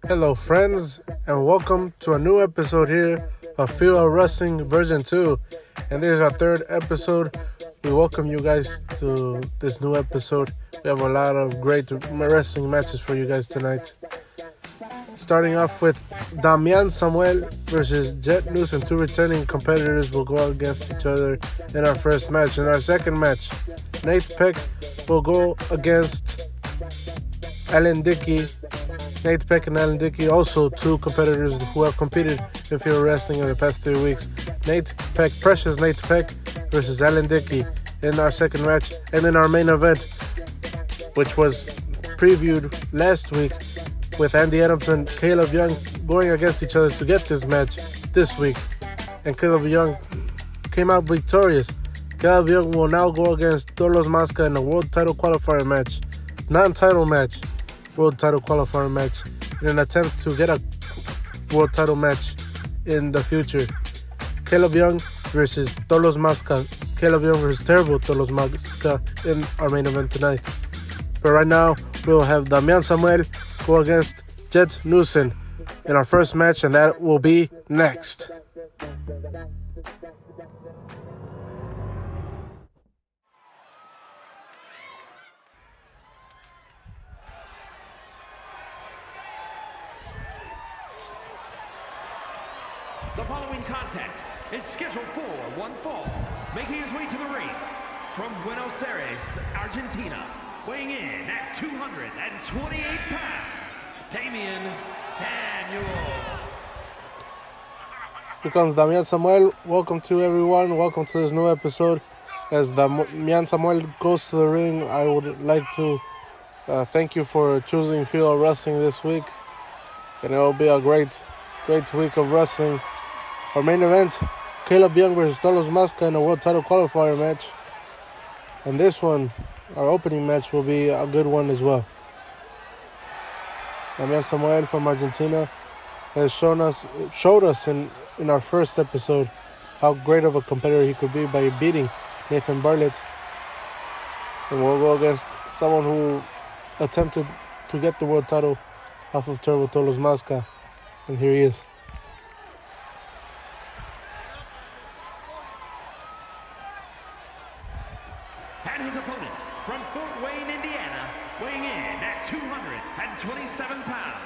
Hello, friends, and welcome to a new episode here of FIWA Wrestling Version 2. And this is our third episode. We welcome you guys to this new episode. We have a lot of great wrestling matches for you guys tonight. Starting off with Damian Samuel versus Jet News, and two returning competitors will go against each other in our first match. In our second match, Nate Peck will go against Alan Dickey. Nate Peck and Alan Dickey, also two competitors who have competed in FIWA Wrestling in the past 3 weeks. Nate Peck, Precious Nate Peck versus Alan Dickey in our second match. And in our main event, which was previewed last week with Andy Adams and Caleb Young going against each other to get this match this week. And Caleb Young came out victorious. Caleb Young will now go against Tolos Masca in a world title qualifier match. Non-title match. World title qualifier match in an attempt to get a world title match in the future. Caleb Young versus Tolos Masca. Caleb Young versus Terrible Tolos Masca in our main event tonight. But right now, we'll have Damian Samuel go against Jet Newson in our first match, and that will be next. The following contest is scheduled for one fall, making his way to the ring from Buenos Aires, Argentina, weighing in at 228 pounds, Damian Samuel. Here comes Damian Samuel. Welcome to everyone. Welcome to this new episode. As Damian Samuel goes to the ring, I would like to thank you for choosing FIWA Wrestling this week. And it will be a great week of wrestling. Our main event, Caleb Young versus Tolos Masca in a world title qualifier match. And this one, our opening match, will be a good one as well. Damian Samuel from Argentina has showed us in our first episode how great of a competitor he could be by beating Nathan Bartlett. And we'll go against someone who attempted to get the world title off of Turbo Tolos Masca. And here he is. And his opponent from Fort Wayne, Indiana, weighing in at 227 pounds,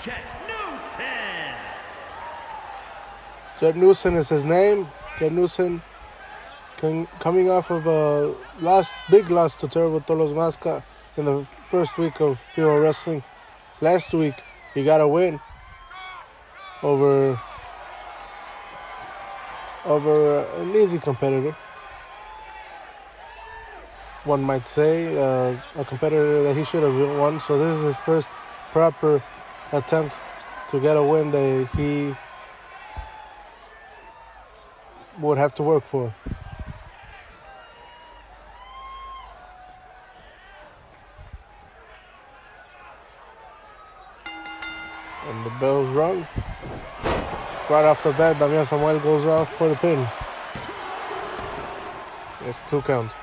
Jet Newson. Jet Newson is his name. Jet Newson coming off of a big loss to Terrible Tolos Masca in the first week of FIWA Wrestling. Last week, he got a win over an easy competitor. One might say a competitor that he should have won. So this is his first proper attempt to get a win that he would have to work for. And the bell's rung. Right off the bat, Damian Samuel goes off for the pin. It's a 2 count.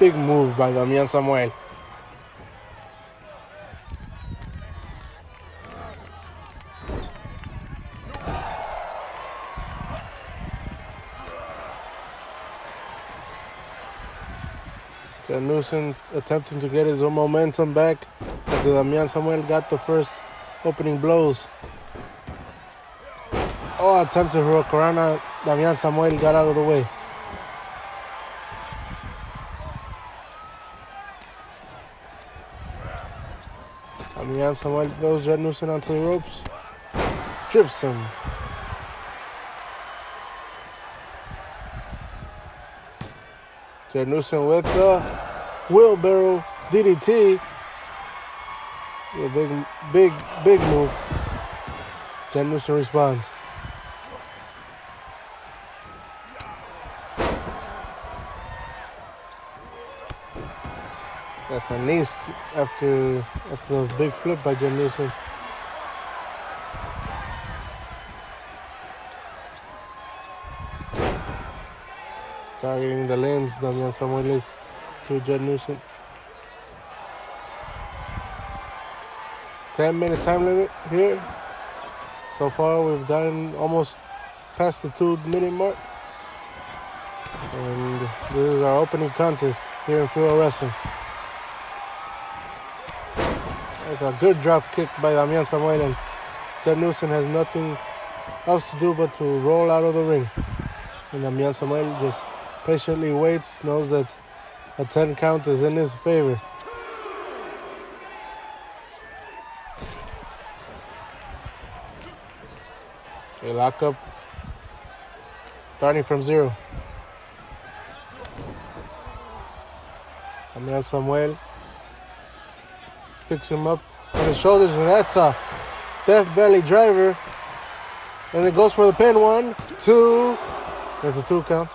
Big move by Damian Samuel. Jet Newson attempting to get his own momentum back after Damian Samuel got the first opening blows. Attempted Hurricanrana. Damian Samuel got out of the way. Damian Samuel throws Jet Newson onto the ropes. Trips him. Jet Newson with the wheelbarrow DDT. A big move. Jet Newson responds. That's a knee after the big flip by Jet Newson. Targeting the limbs, Damian Samuel is to Jed Newson. 10-minute time limit here. So far, we've gotten almost past the 2-minute mark. And this is our opening contest here in FIWA Wrestling. That's a good drop kick by Damian Samuel, and Jed Newson has nothing else to do but to roll out of the ring. And Damian Samuel just patiently waits, knows that a 10 count is in his favor. Okay, lock up. Starting from 0. Damian Samuel picks him up on his shoulders, and that's a death belly driver. And it goes for the pin. 1, 2. There's a 2 count.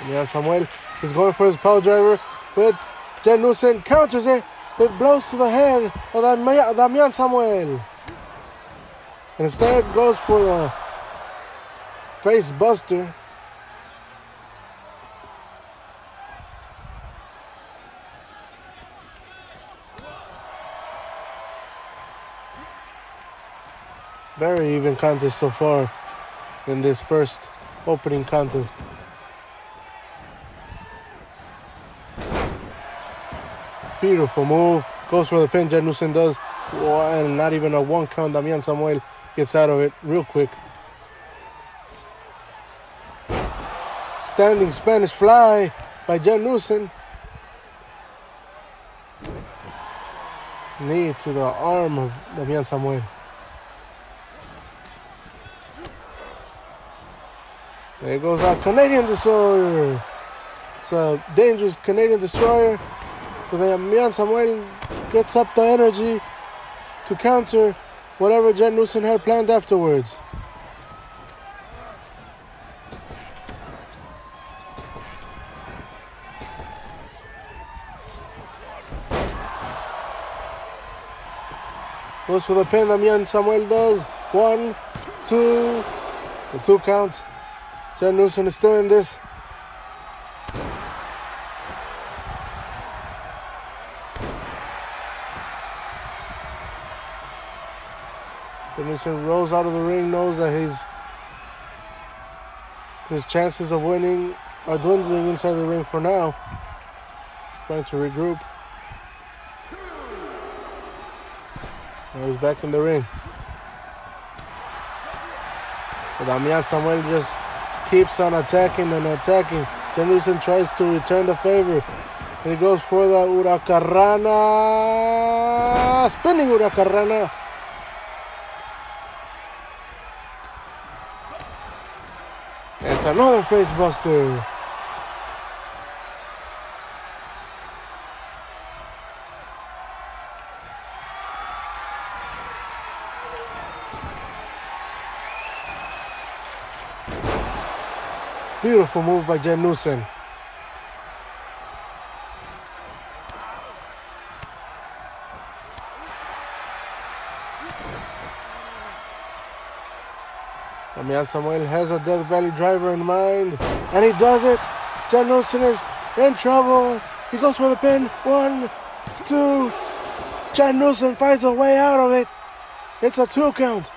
Damian Samuel is going for his power driver, but Jed Newson counters it with blows to the head of Damian Samuel. Instead goes for the face buster. Very even contest so far in this first opening contest. Beautiful move. Goes for the pin. Jed Newson does. And not even a 1 count. Damian Samuel gets out of it real quick. Standing Spanish fly by Jed Newson. Knee to the arm of Damian Samuel. There goes our Canadian Destroyer. It's a dangerous Canadian Destroyer. But Damian Samuel gets up the energy to counter whatever Jed Newson had planned afterwards. Goes for the pin, Damian Samuel does. 1, 2, the 2 count. Jed Newson is still in this. Jed Newson rolls out of the ring, knows that his chances of winning are dwindling inside the ring for now. Trying to regroup. Now he's back in the ring. But Damian Samuel just keeps on attacking and attacking. Jed Newson tries to return the favor. And he goes for the Huracarrana. Spinning Huracarrana. It's another face buster. Beautiful move by Jed Newson. Damian Samuel has a Death Valley driver in mind, and he does it. Jed Newson is in trouble. He goes for the pin. 1, 2. Jed Newson finds a way out of it. It's a 2 count.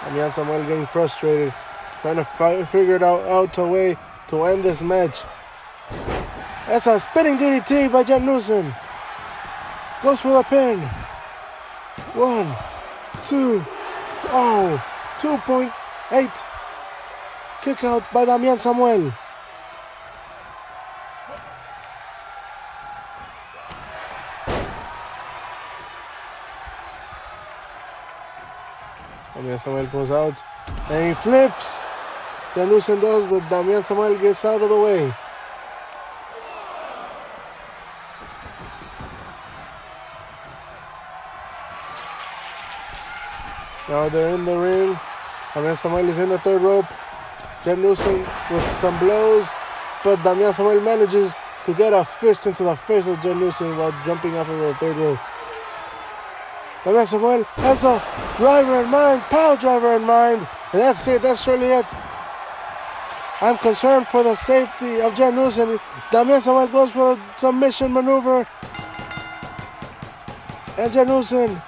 Damian Samuel getting frustrated, trying to figure out a way to end this match. That's a spinning DDT by Jed Newson. Goes for the pin. 1, 2. Oh, 2.8. Kick out by Damian Samuel. Damian Samuel goes out and he flips. Jed Newson does, but Damian Samuel gets out of the way. Now they're in the ring. Damian Samuel is in the 3rd rope. Jed Newson with some blows, but Damian Samuel manages to get a fist into the face of Janusin while jumping off of the third rope. Damian Samuel has a driver in mind, power driver in mind, and that's it, that's surely it. I'm concerned for the safety of Janusin. Damian Samuel goes for a submission maneuver, and Janusin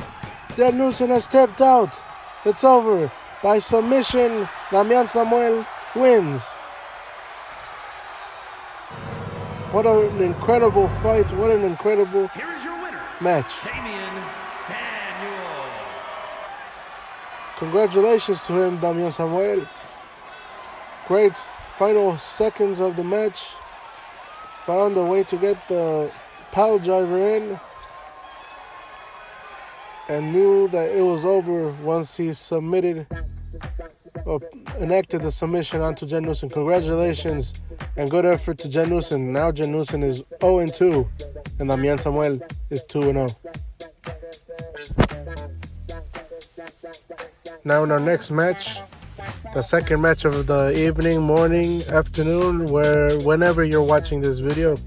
has stepped out. It's over. By submission, Damian Samuel wins. What an incredible fight. What an incredible Here is your winner, match. Damian Samuel. Congratulations to him, Damian Samuel. Great final seconds of the match. Found a way to get the pile driver in. And knew that it was over once he submitted or enacted the submission onto Janusin. Congratulations and good effort to Janusin. Now Janusin is 0-2 and Damian Samuel is 2-0. Now in our next match, the second match of the evening, morning, afternoon, whenever you're watching this video,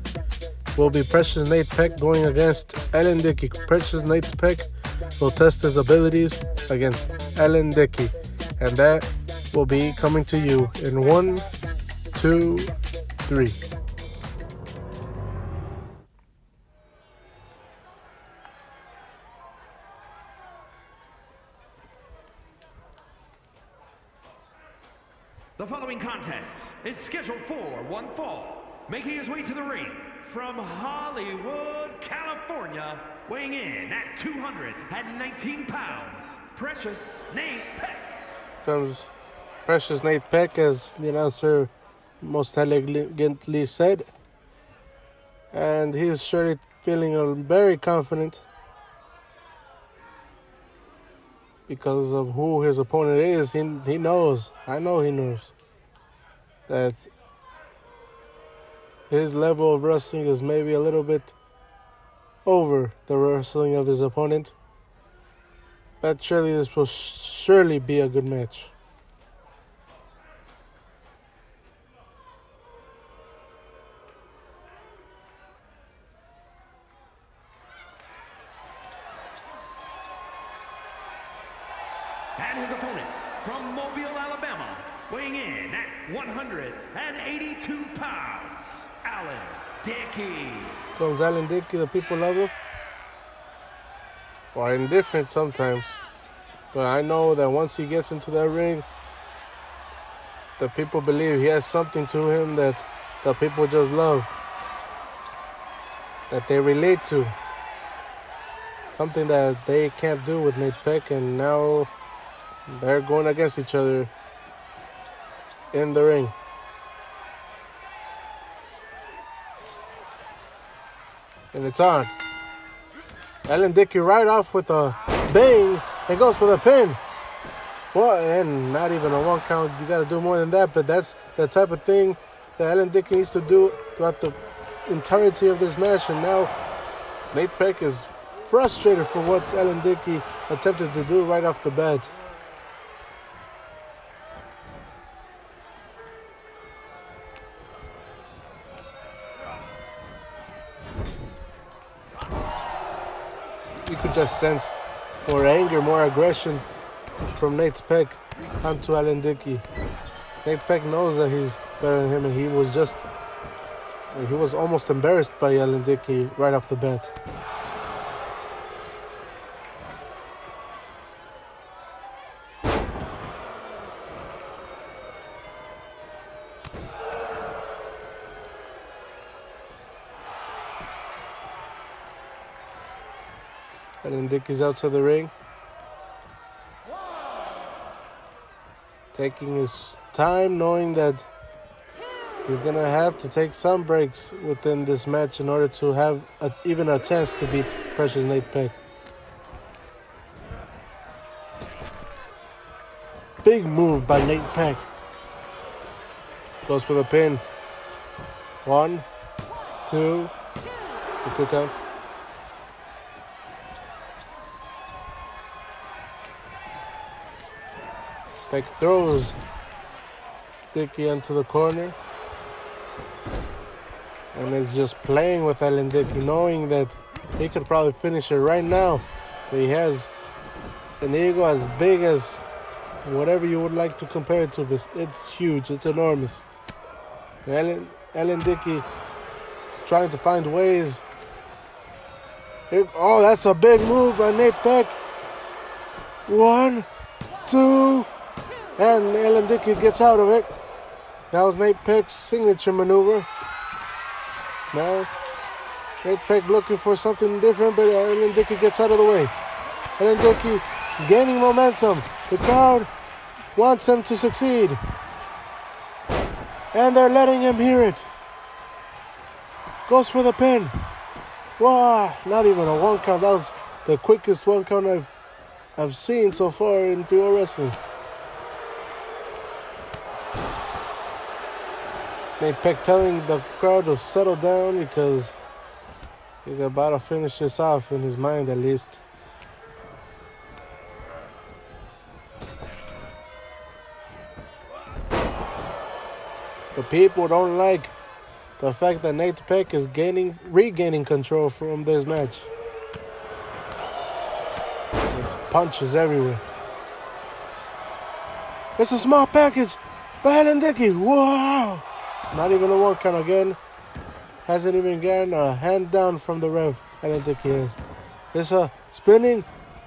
will be Precious Nate Peck going against Ellen Dickey. Precious Nate Peck will test his abilities against Ellen Dickey, and that will be coming to you in 1, 2, 3. The following contest is scheduled for one fall. Making his way to the ring from Hollywood, California, weighing in at 219 pounds, Precious Nate Peck. Comes Precious Nate Peck, as the announcer most elegantly said. And he is surely feeling very confident because of who his opponent is. He knows, I know he knows, that his level of wrestling is maybe a little bit over the wrestling of his opponent. But surely this will surely be a good match. And his opponent from Mobile, Alabama, weighing in at 182 pounds, Alan Dickey. Comes Alan Dickey, the people love him. Or indifferent sometimes. But I know that once he gets into that ring, the people believe he has something to him that the people just love. That they relate to. Something that they can't do with Nate Peck, and now they're going against each other in the ring. And it's on. Ellen Dickey right off with a bang and goes for the pin. Well, and not even a 1 count. You got to do more than that, but that's the type of thing that Ellen Dickey needs to do throughout the entirety of this match. And now Nate Peck is frustrated for what Ellen Dickey attempted to do right off the bat. You could just sense more anger, more aggression from Nate Peck onto Alan Dickey. Nate Peck knows that he's better than him, and he was almost embarrassed by Alan Dickey right off the bat. Alan Dickey's out to the ring, taking his time, knowing that he's going to have to take some breaks within this match in order to have even a chance to beat Precious Nate Peck. Big move by Nate Peck. Goes for the pin. 1, 2, the 2 count. Peck throws Dickey into the corner. and is just playing with Alendiki, knowing that he could probably finish it right now. But he has an ego as big as whatever you would like to compare it to, but it's huge, it's enormous. Alendiki trying to find ways. Oh, that's a big move by Nate Peck. 1, 2, and Alendiki gets out of it. That was Nate Peck's signature maneuver. Now, Nate Peck looking for something different, but Alendiki gets out of the way. Alendiki gaining momentum. The crowd wants him to succeed, and they're letting him hear it. Goes for the pin. Wow, not even a 1 count. That was the quickest 1 count I've seen so far in FIWA wrestling. Nate Peck telling the crowd to settle down because he's about to finish this off, in his mind at least. The people don't like the fact that Nate Peck is regaining control from this match. There's punches everywhere. It's a small package by Alendiki. Wow! Not even a 1 count again. Hasn't even gotten a hand down from the ref. Alendiki is. It's a spinning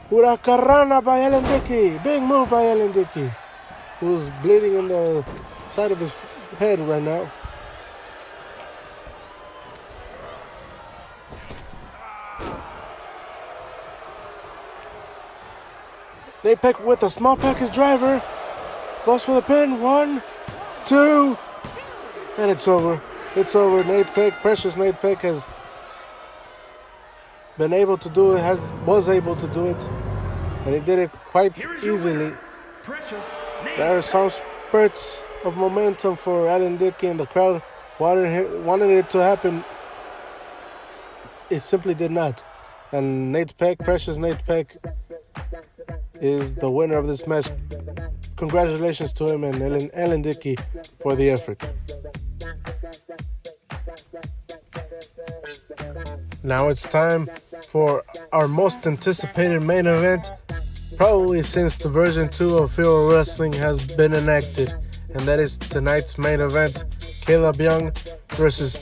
huracarana by Alendiki. Big move by Alendiki, who's bleeding in the side of his head right now. Nate Peck with a small package driver. Goes for the pin. 1, 2, and it's over. It's over. Nate Peck, precious Nate Peck, has been able to do it, was able to do it, and he did it quite easily. There are some spurts of momentum for Alendiki, and the crowd wanted it to happen. It simply did not. And Nate Peck, precious Nate Peck, is the winner of this match. Congratulations to him and Alendiki for the effort. Now it's time for our most anticipated main event, probably since the version 2 of FIWA Wrestling has been enacted, and that is tonight's main event, Caleb Young versus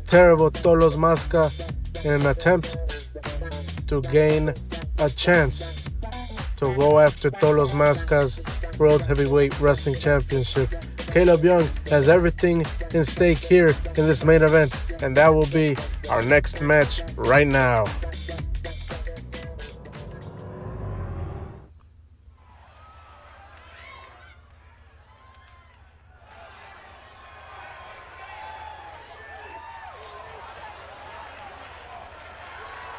Terrible Tolos Masca, in an attempt to gain a chance to go after Tolos Masca's World Heavyweight Wrestling Championship. Caleb Young has everything in stake here in this main event, and that will be our next match right now.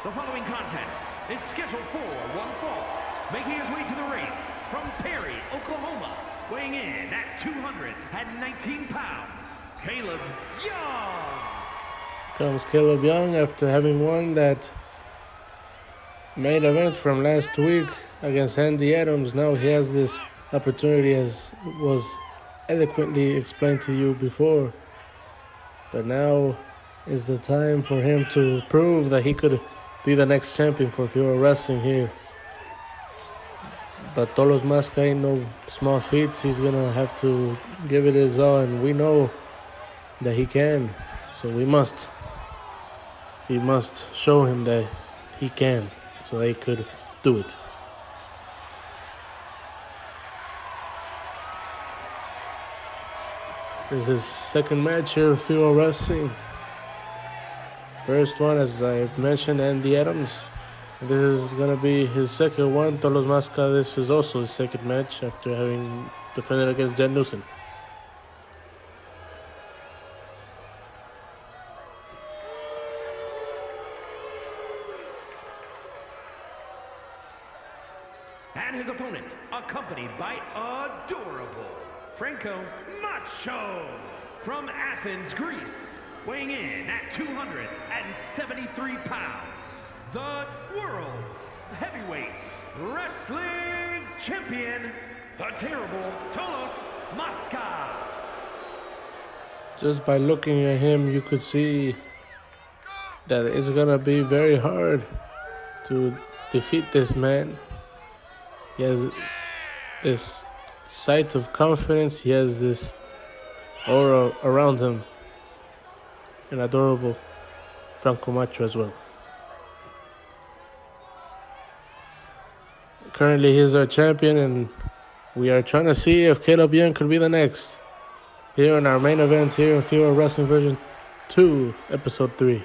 The following contest is scheduled for one fall, making his way to the ring from Perry, Oklahoma, weighing in at 219 pounds, Caleb Young. Comes Caleb Young after having won that main event from last week against Andy Adams. Now he has this opportunity, as was eloquently explained to you before. But now is the time for him to prove that he could be the next champion for FIWA Wrestling here. But Tolos Masca ain't no small feat. He's gonna have to give it his all, and we know that he can. So we must show him that he can, so they could do it. This is his second match here with FIWA Wrestling. First one, as I mentioned, Andy Adams. This is going to be his second one. Tolos Masca, this is also his second match after having defended against Jen Newson. And his opponent, accompanied by adorable Franco Macho from Athens, Greece, weighing in at 273 pounds, the world's heavyweight wrestling champion, the terrible Tolos Masca. Just by looking at him, you could see that it's gonna be very hard to defeat this man. He has this sight of confidence. He has this aura around him. An adorable Franco Macho as well. Currently, he's our champion, and we are trying to see if Caleb Young could be the next. Here in our main event here in FIWA Wrestling Version 2, Episode 3.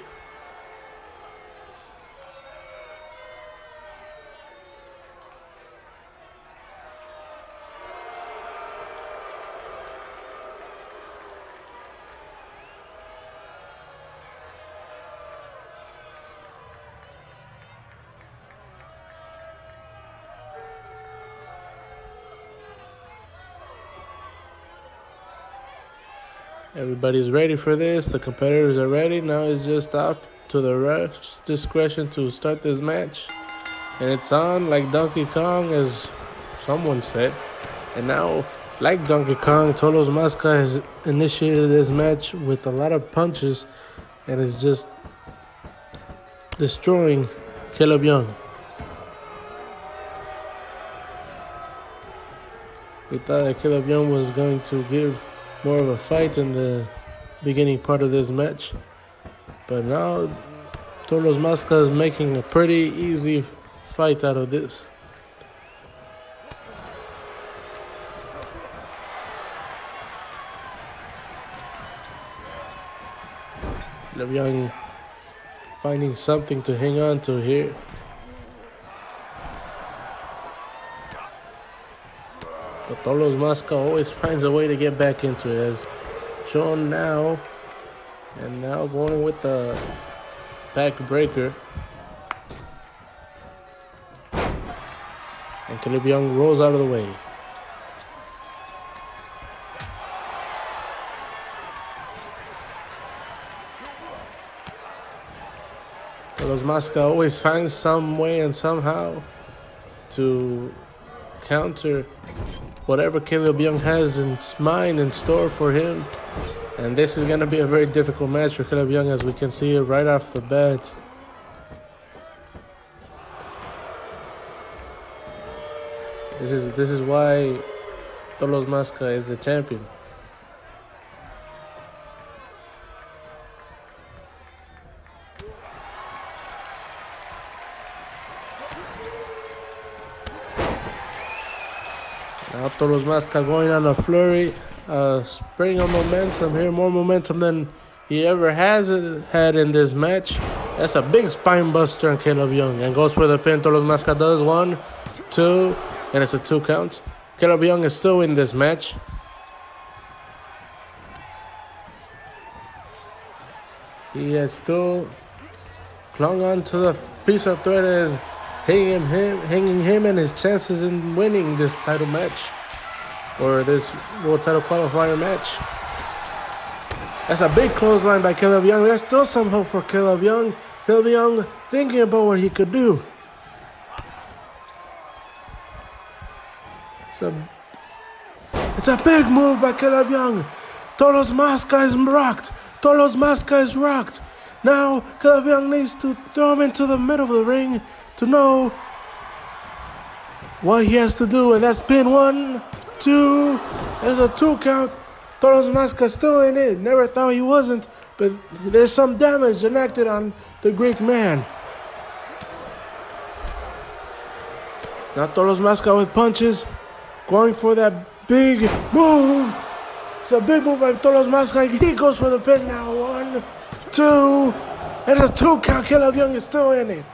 Everybody's ready for this. The competitors are ready. Now it's just off to the ref's discretion to start this match. And it's on like Donkey Kong, as someone said. And now, like Donkey Kong, Tolos Masca has initiated this match with a lot of punches and is just destroying Caleb Young. We thought that Caleb Young was going to give more of a fight in the beginning part of this match, but now Tolos Masca is making a pretty easy fight out of this. Caleb Young finding something to hang on to here. But Tolos Masca always finds a way to get back into it, as shown now. And now going with the back breaker. And Caleb Young rolls out of the way. Tolos Masca always finds some way and somehow to counter whatever Caleb Young has in mind in store for him. And this is going to be a very difficult match for Caleb Young, as we can see it right off the bat. This is why Tolos Masca is the champion. Now Tolos Masca going on a flurry, spring of momentum here, more momentum than he ever has had in this match. That's a big spine buster on Caleb Young, and goes for the pin. Tolos Masca does 1, 2, and it's a 2 count. Caleb Young is still in this match. He has still clung on to the piece of thread as hanging him and his chances in winning this title match, or this world title qualifier match. That's a big clothesline by Caleb Young. There's still some hope for Caleb Young. Caleb Young thinking about what he could do. It's a big move by Caleb Young. Tolos Masca is rocked. Tolos Masca is rocked. Now Caleb Young needs to throw him into the middle of the ring to know what he has to do, and that's pin 1, 2. There's a 2 count. Tolos Masca still in it. Never thought he wasn't, but there's some damage enacted on the Greek man. Now Tolos Masca with punches, going for that big move. It's a big move by Tolos Masca. He goes for the pin now. 1, 2, and it's a 2 count. Caleb Young is still in it.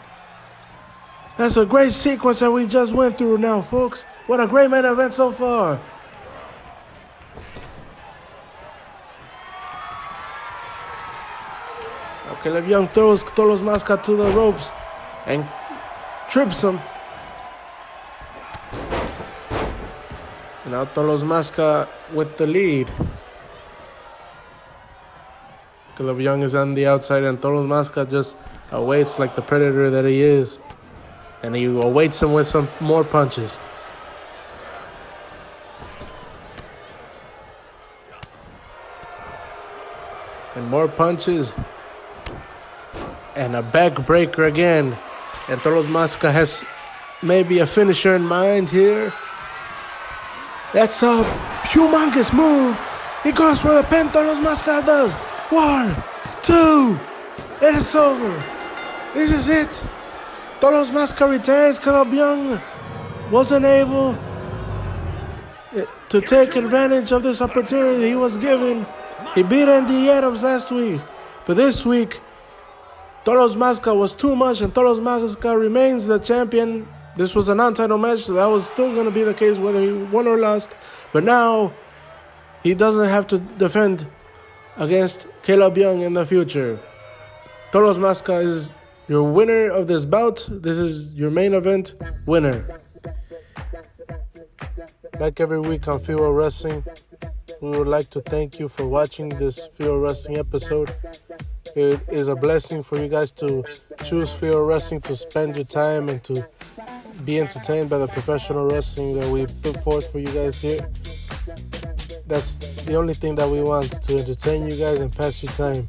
That's a great sequence that we just went through now, folks. What a great main event so far. Now Caleb Young throws Tolos Masca to the ropes and trips him. Now Tolos Masca with the lead. Caleb Young is on the outside, and Tolos Masca just awaits like the predator that he is. And he awaits him with some more punches. And more punches. And a backbreaker again. And Toros Masca has maybe a finisher in mind here. That's a humongous move. He goes for the pin. Toros Masca does. 1, 2. It is over. This is it. Toros Masca retains. Caleb Young wasn't able to take advantage of this opportunity he was given. He beat Andy Adams last week. But this week, Toros Masca was too much, and Toros Masca remains the champion. This was a non-title match, so that was still going to be the case whether he won or lost. But now, he doesn't have to defend against Caleb Young in the future. Toros Masca is your winner of this bout. This is your main event winner. Like every week on FIWA Wrestling, we would like to thank you for watching this FIWA Wrestling episode. It is a blessing for you guys to choose FIWA Wrestling to spend your time and to be entertained by the professional wrestling that we put forth for you guys here. That's the only thing that we want, to entertain you guys and pass your time.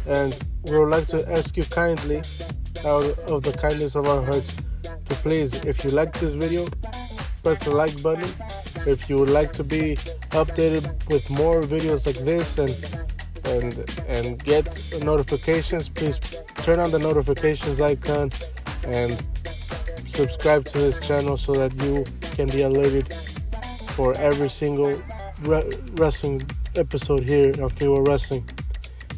And we would like to ask you kindly, out of the kindness of our hearts, to please, if you like this video, press the like button. If you would like to be updated with more videos like this and get notifications, please turn on the notifications icon and subscribe to this channel so that you can be alerted for every single wrestling episode here on FIWA Wrestling.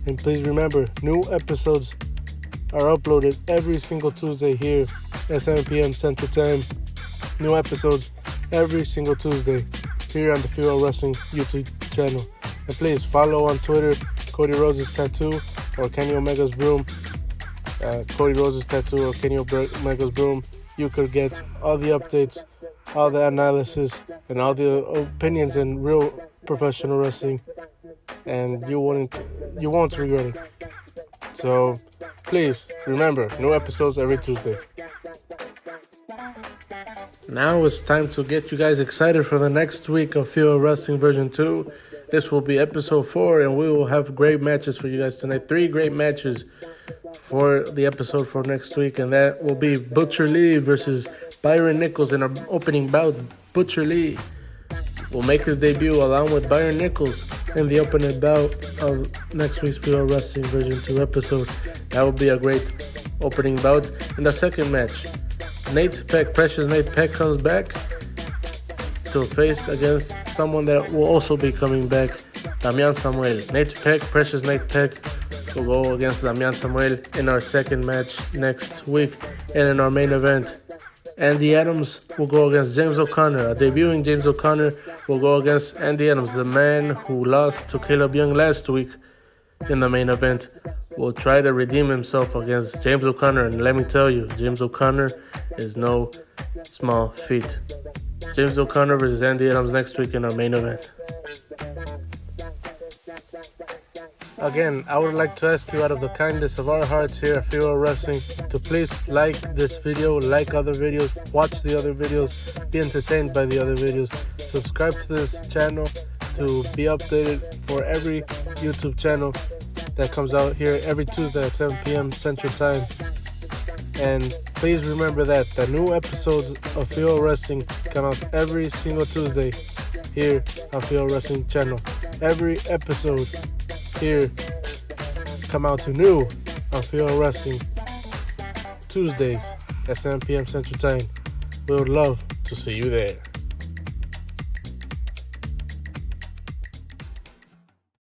And please remember, new episodes are uploaded every single Tuesday here at 7 p.m. Central Time. New episodes every single Tuesday here on the FIWA Wrestling YouTube channel. And please follow on Twitter, Cody Rhodes' Tattoo or Kenny Omega's Broom. Cody Rhodes' Tattoo or Kenny Omega's Broom. You could get all the updates, all the analysis, and all the opinions in real professional wrestling, and you won't regret it. So please remember, new episodes every Tuesday. Now it's time to get you guys excited for the next week of FIWA Wrestling version 2. This will be episode 4, and we will have great matches for you guys tonight. 3 great matches for the episode for next week, and that will be Butcher Lee versus Byron Nichols in our opening bout. Butcher Lee will make his debut along with Byron Nichols in the opening bout of next week's FIWA Wrestling version 2 episode. That will be a great opening bout. In the second match, Precious Nate Peck comes back to face against someone that will also be coming back, Damian Samuel. Precious Nate Peck will go against Damian Samuel in our second match next week. And in our main event, Andy Adams will go against James O'Connor. A debuting James O'Connor will go against Andy Adams, the man who lost to Caleb Young last week in the main event. Will try to redeem himself against James O'Connor. And let me tell you, James O'Connor is no small feat. James O'Connor versus Andy Adams next week in our main event. Again, I would like to ask you out of the kindness of our hearts here at FIWA Wrestling to please like this video, like other videos, watch the other videos, be entertained by the other videos, subscribe to this channel to be updated for every YouTube channel that comes out here every Tuesday at 7 p.m. Central Time. And please remember that the new episodes of FIWA Wrestling come out every single Tuesday here on FIWA Wrestling channel. Every episode here come out to new on FIWA Wrestling Tuesdays at 7 p.m. Central Time. We would love to see you there.